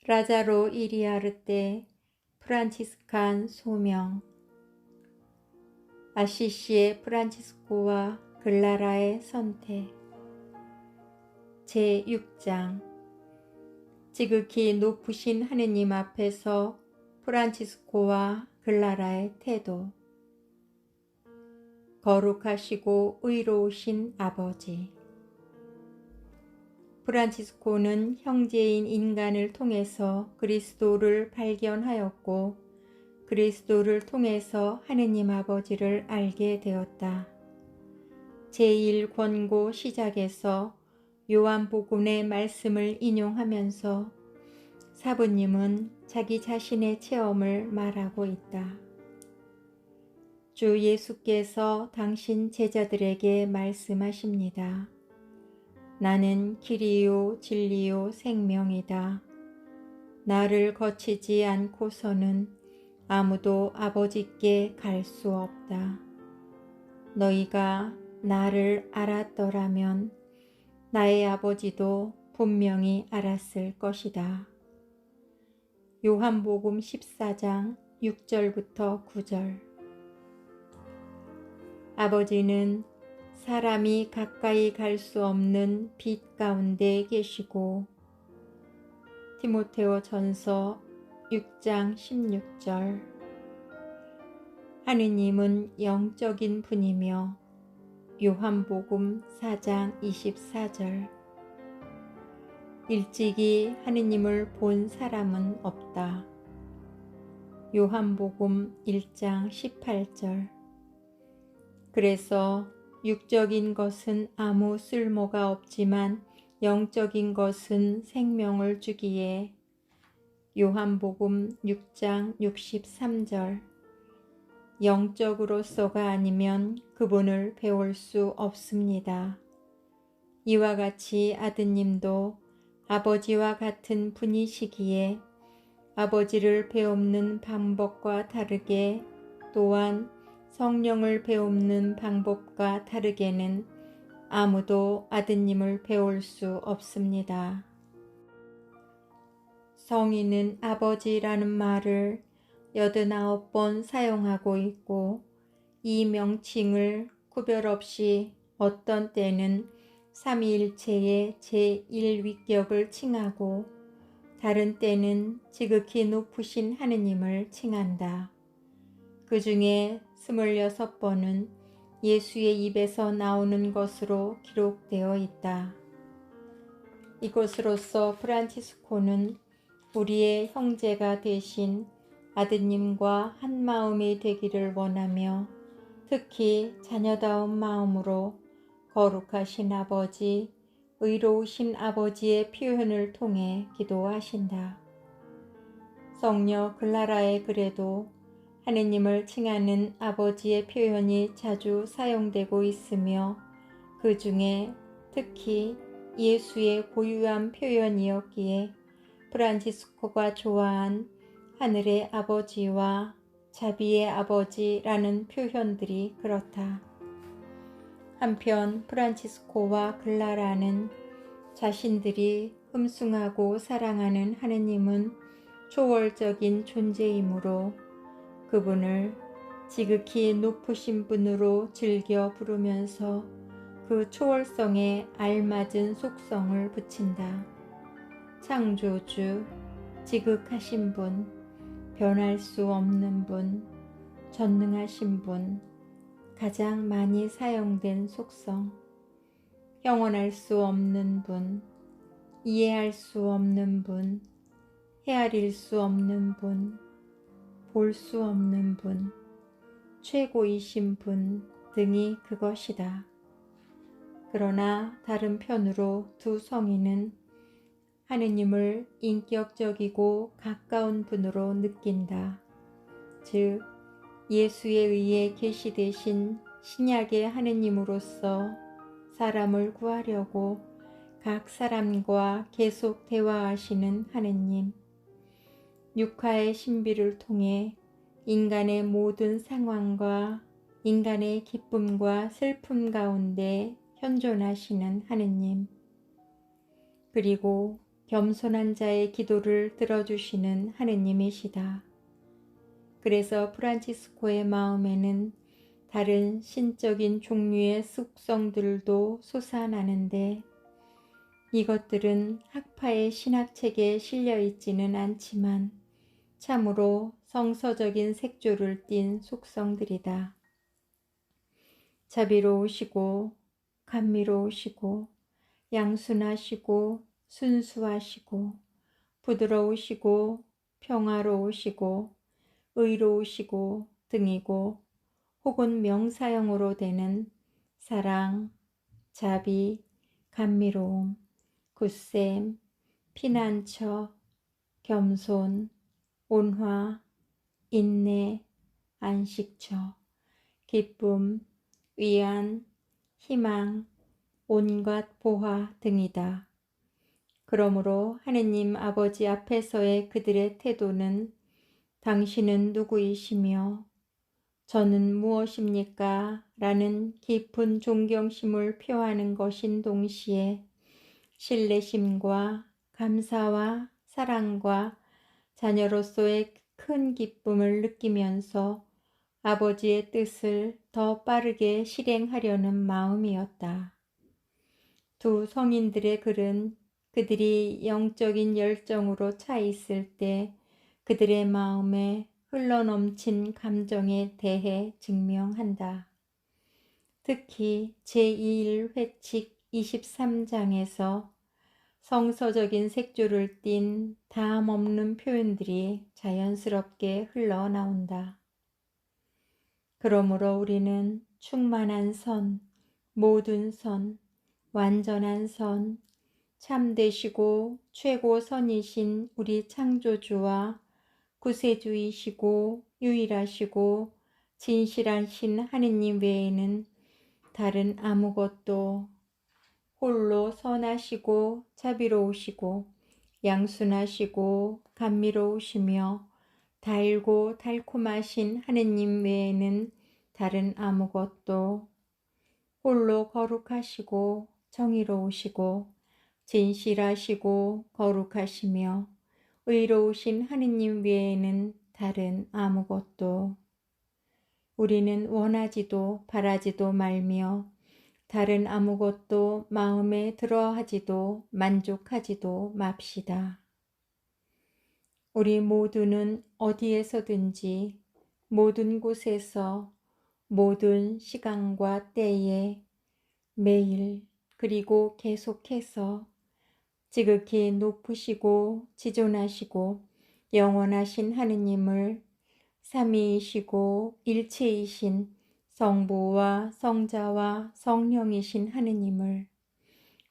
라자로 이리아르테 프란치스칸 소명. 아시시의 프란치스코와 글라라의 선택. 제6장. 지극히 높으신 하느님 앞에서 프란치스코와 글라라의 태도. 거룩하시고 의로우신 아버지. 프란치스코는 형제인 인간을 통해서 그리스도를 발견하였고 그리스도를 통해서 하느님 아버지를 알게 되었다. 제1권고 시작에서 요한복음의 말씀을 인용하면서 사부님은 자기 자신의 체험을 말하고 있다. 주 예수께서 당신 제자들에게 말씀하십니다. 나는 길이요 진리요 생명이다. 나를 거치지 않고서는 아무도 아버지께 갈 수 없다. 너희가 나를 알았더라면 나의 아버지도 분명히 알았을 것이다. 요한복음 14장 6절부터 9절. 아버지는 사람이 가까이 갈 수 없는 빛 가운데 계시고 디모데오 전서 6장 16절. 하느님은 영적인 분이며 요한복음 4장 24절. 일찍이 하느님을 본 사람은 없다. 요한복음 1장 18절. 그래서 육적인 것은 아무 쓸모가 없지만 영적인 것은 생명을 주기에 요한복음 6장 63절. 영적으로서가 아니면 그분을 배울 수 없습니다. 이와 같이 아드님도 아버지와 같은 분이시기에 아버지를 배우는 방법과 다르게 또한 성령을 배우는 방법과 다르게는 아무도 아드님을 배울 수 없습니다. 성인은 아버지라는 말을 89번 사용하고 있고 이 명칭을 구별 없이 어떤 때는 삼위일체의 제1위격을 칭하고 다른 때는 지극히 높으신 하느님을 칭한다. 그 중에 26번은 예수의 입에서 나오는 것으로 기록되어 있다. 이것으로서 프란치스코는 우리의 형제가 되신 아드님과 한 마음이 되기를 원하며 특히 자녀다운 마음으로 거룩하신 아버지, 의로우신 아버지의 표현을 통해 기도하신다. 성녀 글라라의 글에도 하느님을 칭하는 아버지의 표현이 자주 사용되고 있으며 그 중에 특히 예수의 고유한 표현이었기에 프란치스코가 좋아한 하늘의 아버지와 자비의 아버지라는 표현들이 그렇다. 한편 프란치스코와 글라라는 자신들이 흠숭하고 사랑하는 하느님은 초월적인 존재이므로 그분을 지극히 높으신 분으로 즐겨 부르면서 그 초월성에 알맞은 속성을 붙인다. 창조주, 지극하신 분, 변할 수 없는 분, 전능하신 분, 가장 많이 사용된 속성, 영원할 수 없는 분, 이해할 수 없는 분, 헤아릴 수 없는 분, 볼 수 없는 분, 최고이신 분 등이 그것이다. 그러나 다른 편으로 두 성인은 하느님을 인격적이고 가까운 분으로 느낀다. 즉 예수에 의해 계시되신 신약의 하느님으로서 사람을 구하려고 각 사람과 계속 대화하시는 하느님, 육하의 신비를 통해 인간의 모든 상황과 인간의 기쁨과 슬픔 가운데 현존하시는 하느님, 그리고 겸손한 자의 기도를 들어주시는 하느님이시다. 그래서 프란치스코의 마음에는 다른 신적인 종류의 습성들도 솟아나는데 이것들은 학파의 신학책에 실려 있지는 않지만 참으로 성서적인 색조를 띤 속성들이다. 자비로우시고 감미로우시고 양순하시고 순수하시고 부드러우시고 평화로우시고 의로우시고 등이고 혹은 명사형으로 되는 사랑, 자비, 감미로움, 굳셈, 피난처, 겸손, 온화, 인내, 안식처, 기쁨, 위안, 희망, 온갖 보화 등이다. 그러므로 하느님 아버지 앞에서의 그들의 태도는 당신은 누구이시며 저는 무엇입니까? 라는 깊은 존경심을 표하는 것인 동시에 신뢰심과 감사와 사랑과 자녀로서의 큰 기쁨을 느끼면서 아버지의 뜻을 더 빠르게 실행하려는 마음이었다. 두 성인들의 글은 그들이 영적인 열정으로 차 있을 때 그들의 마음에 흘러넘친 감정에 대해 증명한다. 특히 제21회칙 23장에서 성서적인 색조를 띤 다함없는 표현들이 자연스럽게 흘러나온다. 그러므로 우리는 충만한 선, 모든 선, 완전한 선, 참되시고 최고 선이신 우리 창조주와 구세주이시고 유일하시고 진실하신 하느님 외에는 다른 아무것도 홀로 선하시고 자비로우시고 양순하시고 감미로우시며 달고 달콤하신 하느님 외에는 다른 아무것도 홀로 거룩하시고 정의로우시고 진실하시고 거룩하시며 의로우신 하느님 외에는 다른 아무것도 우리는 원하지도 바라지도 말며 다른 아무것도 마음에 들어하지도 만족하지도 맙시다. 우리 모두는 어디에서든지 모든 곳에서 모든 시간과 때에 매일 그리고 계속해서 지극히 높으시고 지존하시고 영원하신 하느님을 삼위이시고 일체이신 성부와 성자와 성령이신 하느님을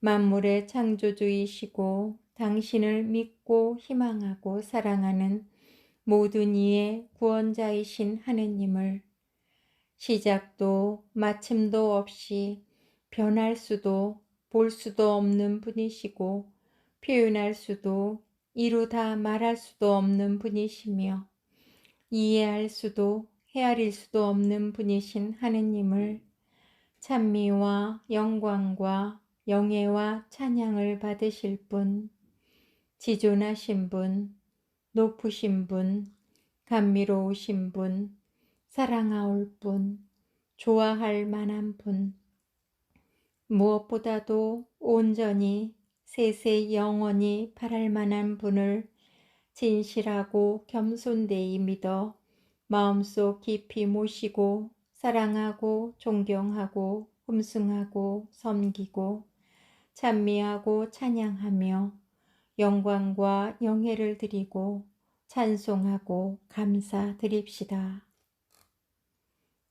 만물의 창조주이시고 당신을 믿고 희망하고 사랑하는 모든 이의 구원자이신 하느님을 시작도 마침도 없이 변할 수도 볼 수도 없는 분이시고 표현할 수도 이루다 말할 수도 없는 분이시며 이해할 수도 헤아릴 수도 없는 분이신 하느님을 찬미와 영광과 영예와 찬양을 받으실 분, 지존하신 분, 높으신 분, 감미로우신 분, 사랑하올 분, 좋아할 만한 분, 무엇보다도 온전히 세세 영원히 바랄 만한 분을 진실하고 겸손되이 믿어 마음속 깊이 모시고 사랑하고 존경하고 흠숭하고 섬기고 찬미하고 찬양하며 영광과 영예를 드리고 찬송하고 감사드립시다.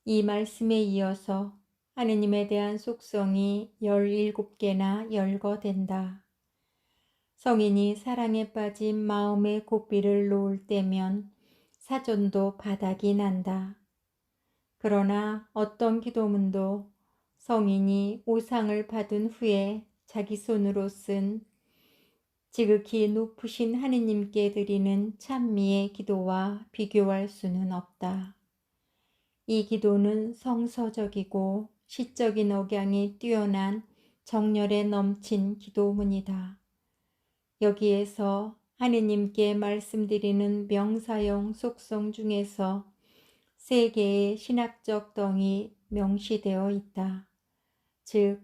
이 말씀에 이어서 하느님에 대한 속성이 17개나 열거된다. 성인이 사랑에 빠진 마음의 고삐를 놓을 때면 사전도 바닥이 난다. 그러나 어떤 기도문도 성인이 우상을 받은 후에 자기 손으로 쓴 지극히 높으신 하느님께 드리는 찬미의 기도와 비교할 수는 없다. 이 기도는 성서적이고 시적인 억양이 뛰어난 정열에 넘친 기도문이다. 여기에서 하느님께 말씀드리는 명사용 속성 중에서 세 개의 신학적 덩이 명시되어 있다. 즉,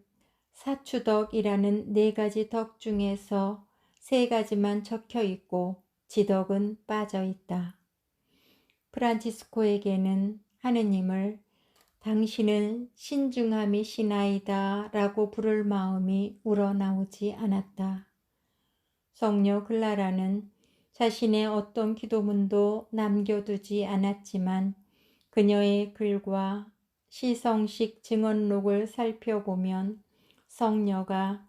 사추덕이라는 네 가지 덕 중에서 세 가지만 적혀 있고 지덕은 빠져 있다. 프란치스코에게는 하느님을 당신은 신중함이시나이다 라고 부를 마음이 우러나오지 않았다. 성녀 글라라는 자신의 어떤 기도문도 남겨두지 않았지만 그녀의 글과 시성식 증언록을 살펴보면 성녀가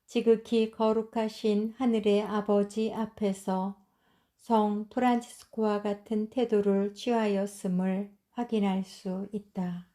지극히 거룩하신 하늘의 아버지 앞에서 성 프란치스코와 같은 태도를 취하였음을 확인할 수 있다.